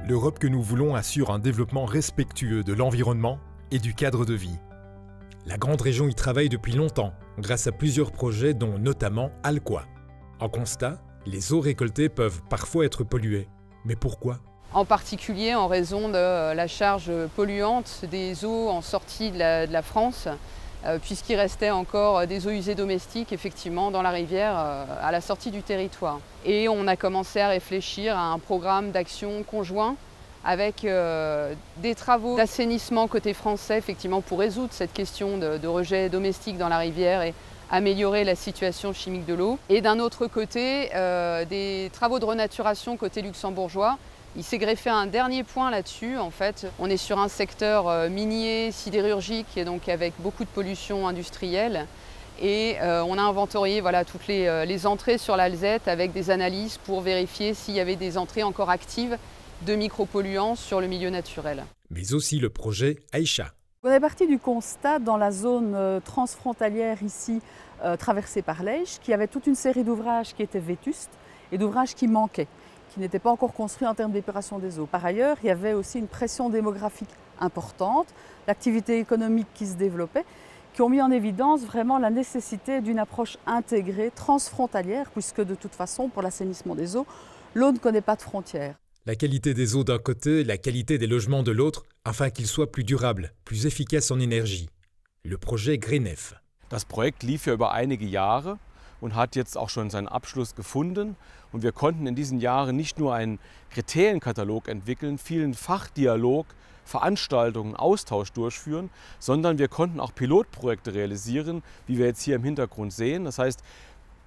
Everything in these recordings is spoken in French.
L'Europe que nous voulons assure un développement respectueux de l'environnement et du cadre de vie. La grande région y travaille depuis longtemps, grâce à plusieurs projets dont notamment Alcoa. En constat, les eaux récoltées peuvent parfois être polluées. Mais pourquoi ? En particulier en raison de la charge polluante des eaux en sortie de la France, puisqu'il restait encore des eaux usées domestiques effectivement dans la rivière à la sortie du territoire. Et on a commencé à réfléchir à un programme d'action conjoint avec des travaux d'assainissement côté français effectivement pour résoudre cette question de rejet domestique dans la rivière et améliorer la situation chimique de l'eau. Et d'un autre côté, des travaux de renaturation côté luxembourgeois. Il s'est greffé un dernier point là-dessus. En fait, on est sur un secteur minier, sidérurgique, et donc avec beaucoup de pollution industrielle. Et on a inventorié toutes les entrées sur l'Alzette avec des analyses pour vérifier s'il y avait des entrées encore actives de micropolluants sur le milieu naturel. Mais aussi le projet Aïcha. On est parti du constat dans la zone transfrontalière ici, traversée par l'Eiche, qu'il y avait toute une série d'ouvrages qui étaient vétustes et d'ouvrages qui manquaient, qui n'étaient pas encore construits en termes d'épuration des eaux. Par ailleurs, il y avait aussi une pression démographique importante, l'activité économique qui se développait, qui ont mis en évidence vraiment la nécessité d'une approche intégrée, transfrontalière, puisque de toute façon, pour l'assainissement des eaux, l'eau ne connaît pas de frontières. La qualité des eaux d'un côté, la qualité des logements de l'autre, afin qu'ils soient plus durables, plus efficaces en énergie. Le projet Greenef. Das Projekt lief ja über einige Jahre und hat jetzt auch schon seinen Abschluss gefunden. Und wir konnten in diesen Jahren nicht nur einen Kriterienkatalog entwickeln, vielen Fachdialog, Veranstaltungen, Austausch durchführen, sondern wir konnten auch Pilotprojekte realisieren, wie wir jetzt hier im Hintergrund sehen. Das heißt,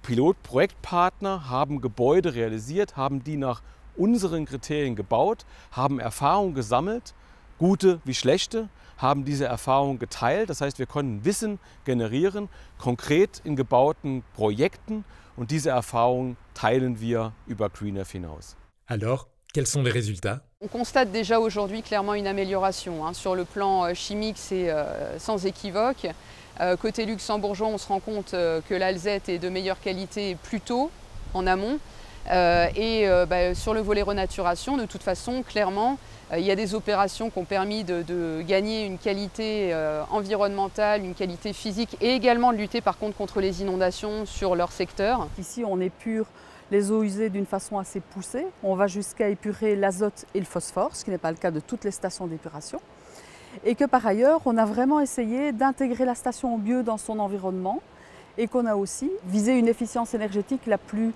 Pilotprojektpartner haben Gebäude realisiert, haben die nach unseren Kriterien gebaut, haben Erfahrungen gesammelt, gute wie schlechte, haben diese Erfahrungen geteilt. Das heißt, wir konnten Wissen generieren, konkret in gebauten Projekten, und diese Erfahrungen teilen wir über Greenef hinaus. Alors, quels sont les résultats ? On constate déjà aujourd'hui clairement une amélioration. Sur le plan chimique, c'est sans équivoque. Côté luxembourgeois, on se rend compte que l'Alzette est de meilleure qualité plus tôt, en amont. Sur le volet renaturation, de toute façon, clairement, il y a des opérations qui ont permis de gagner une qualité environnementale, une qualité physique et également de lutter par contre les inondations sur leur secteur. Ici, on épure les eaux usées d'une façon assez poussée. On va jusqu'à épurer l'azote et le phosphore, ce qui n'est pas le cas de toutes les stations d'épuration. Et que par ailleurs, on a vraiment essayé d'intégrer la station bio dans son environnement et qu'on a aussi visé une efficience énergétique la plus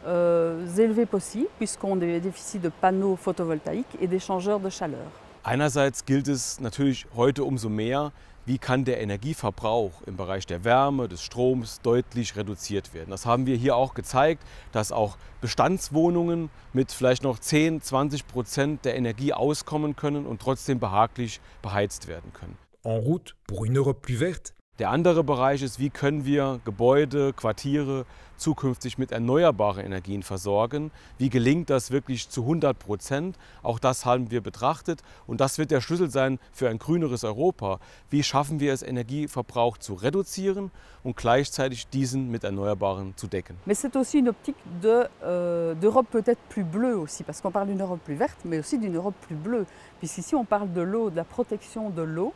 élevée possible, puisqu'on bénéficie de panneaux photovoltaïques et d'échangeurs de chaleur. Einerseits gilt es natürlich heute umso mehr, wie kann der Energieverbrauch im Bereich der Wärme, des Stroms deutlich reduziert werden. Das haben wir hier auch gezeigt, dass auch Bestandswohnungen mit vielleicht noch 10–20% der Energie auskommen können und trotzdem behaglich beheizt werden können. En route pour une Europe plus verte. Der andere Bereich ist, wie können wir Gebäude, Quartiere zukünftig mit erneuerbaren Energien versorgen. Wie gelingt das wirklich zu 100%? Auch das haben wir betrachtet und das wird der Schlüssel sein für ein grüneres Europa. Wie schaffen wir es, Energieverbrauch zu reduzieren und gleichzeitig diesen mit Erneuerbaren zu decken? Mais c'est aussi une optique d'Europe peut-être plus bleue aussi, parce qu'on parle d'une Europe plus verte, mais aussi d'une Europe plus bleue. Puisqu'ici on parle de l'eau, de la protection de l'eau,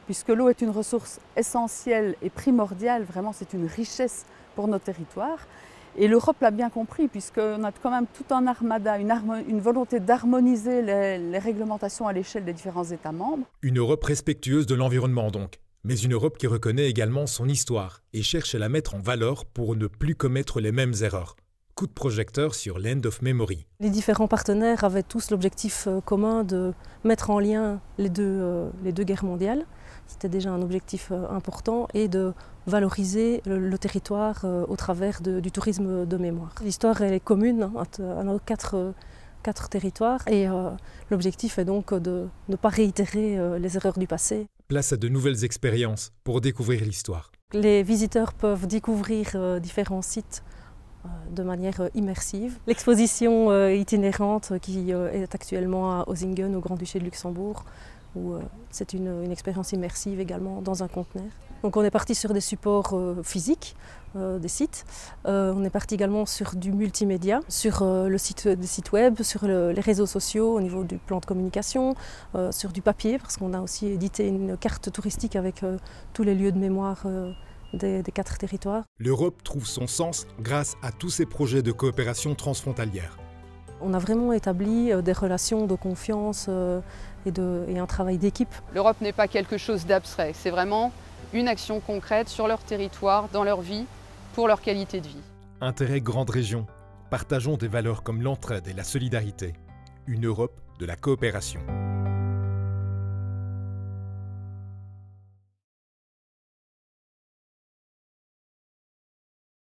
puisque l'eau est une ressource essentielle et primordiale, vraiment c'est une richesse pour nos territoires. Et l'Europe l'a bien compris, puisqu'on a quand même tout un armada, une volonté d'harmoniser les réglementations à l'échelle des différents États membres. Une Europe respectueuse de l'environnement donc, mais une Europe qui reconnaît également son histoire et cherche à la mettre en valeur pour ne plus commettre les mêmes erreurs. Coup de projecteur sur l'End of Memory. Les différents partenaires avaient tous l'objectif commun de mettre en lien les deux guerres mondiales. C'était déjà un objectif important, et de valoriser le territoire au travers du tourisme de mémoire. L'histoire est commune à nos quatre territoires, et l'objectif est donc de ne pas réitérer les erreurs du passé. Place à de nouvelles expériences pour découvrir l'histoire. Les visiteurs peuvent découvrir différents sites de manière immersive. L'exposition itinérante qui est actuellement à Osingen, au Grand-Duché de Luxembourg, où c'est une expérience immersive également dans un conteneur. Donc on est parti sur des supports physiques, des sites. On est parti également sur du multimédia, sur des sites web, sur les réseaux sociaux au niveau du plan de communication, sur du papier, parce qu'on a aussi édité une carte touristique avec tous les lieux de mémoire des 4 territoires. L'Europe trouve son sens grâce à tous ces projets de coopération transfrontalière. On a vraiment établi des relations de confiance et un travail d'équipe. L'Europe n'est pas quelque chose d'abstrait, c'est vraiment une action concrète sur leur territoire, dans leur vie, pour leur qualité de vie. Interreg Grande Région, partageons des valeurs comme l'entraide et la solidarité. Une Europe de la coopération.